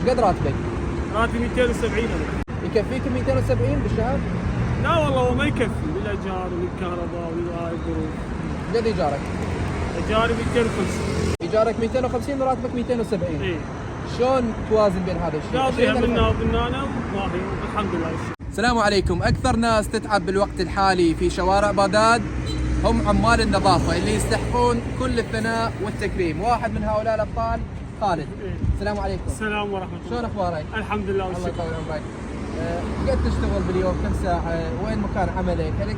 ايش قد راتبك؟ راتبي 270 ألف. يكفيك 270 بالشهر؟ لا والله هو ما يكفي، بالايجار والكهرباء والهاي الظروف. قد ايجارك؟ ايجاري 250. ايجارك 250 وراتبك 270. اي. شلون توازن بين هذا الشيء؟ قاضيها منا وبنانا وماهي الحمد لله. السلام عليكم. اكثر ناس تتعب بالوقت الحالي في شوارع بغداد هم عمال النظافه اللي يستحقون كل الثناء والتكريم. واحد من هؤلاء الابطال خالد. السلام عليكم. السلام ورحمه الله. شلون اخبارك؟ الحمد لله الله والشكر. يطول عمرك. قد تشتغل باليوم كم ساعه؟ وين مكان عملك؟ هل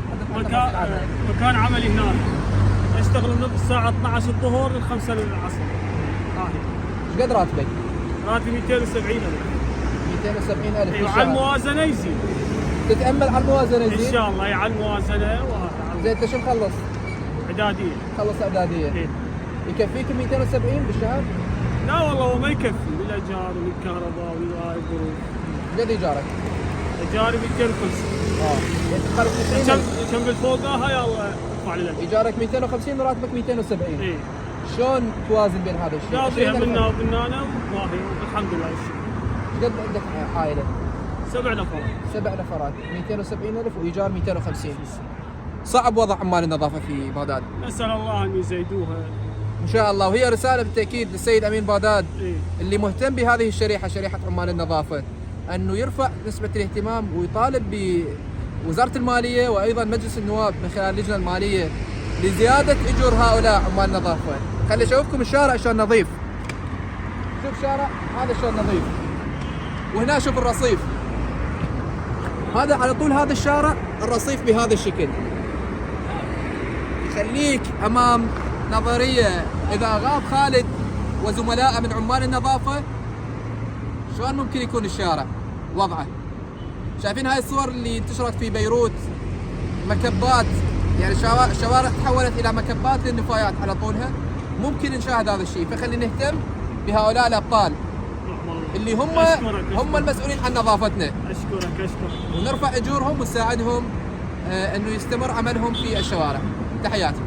مكان عملي هناك. اشتغل من الساعه 12 الظهر ل 5 العصر. ايش قد راتبك؟ راتبي 270 ألف. 270 ألف. ايوه على الموازنه يزيد. تتامل على الموازنه يزيد؟ ان شاء الله على الموازنه وهذا. زين انت شو مخلص؟ اعداديه. خلص اعداديه. إيه؟ يكفيك 270 بالشهر؟ لا والله هو ما يكفي، بالايجار والكهرباء والهاي الظروف. قد ايجارك؟ ايجاري 250. يعني تقرب 90. كم بالفوقها يلا ارفع لي. ايجارك 250 وراتبك 270. اي. شلون توازن بين هذا الشيء؟ قاضيها منا وبنانا وماهي الحمد لله. ايش قد عندك عائله؟ 7 نفر. 7 نفرات، 270 ألف وايجار 250. صعب وضع عمال النظافه في بغداد. نسال الله ان يزيدوها ان شاء الله. وهي رساله بالتاكيد للسيد امين بغداد إيه؟ اللي مهتم بهذه الشريحه، شريحه عمال النظافه، انه يرفع نسبه الاهتمام ويطالب بوزاره الماليه وايضا مجلس النواب من خلال اللجنه الماليه لزياده اجور هؤلاء عمال النظافه. خلي اشوفكم الشارع شلون نظيف. شوف شارع هذا شلون نظيف. وهنا شوف الرصيف. هذا على طول هذا الشارع الرصيف بهذا الشكل. يخليك امام نظريه اذا غاب خالد وزملائه من عمال النظافه شلون ممكن يكون الشارع وضعه. شايفين هاي الصور اللي انتشرت في بيروت، مكبات، يعني الشوارع تحولت الى مكبات للنفايات على طولها. ممكن نشاهد هذا الشيء، فخلي نهتم بهؤلاء الابطال اللي هم المسؤولين عن نظافتنا. اشكرك. ونرفع اجورهم ونساعدهم انه يستمر عملهم في الشوارع. تحياتي.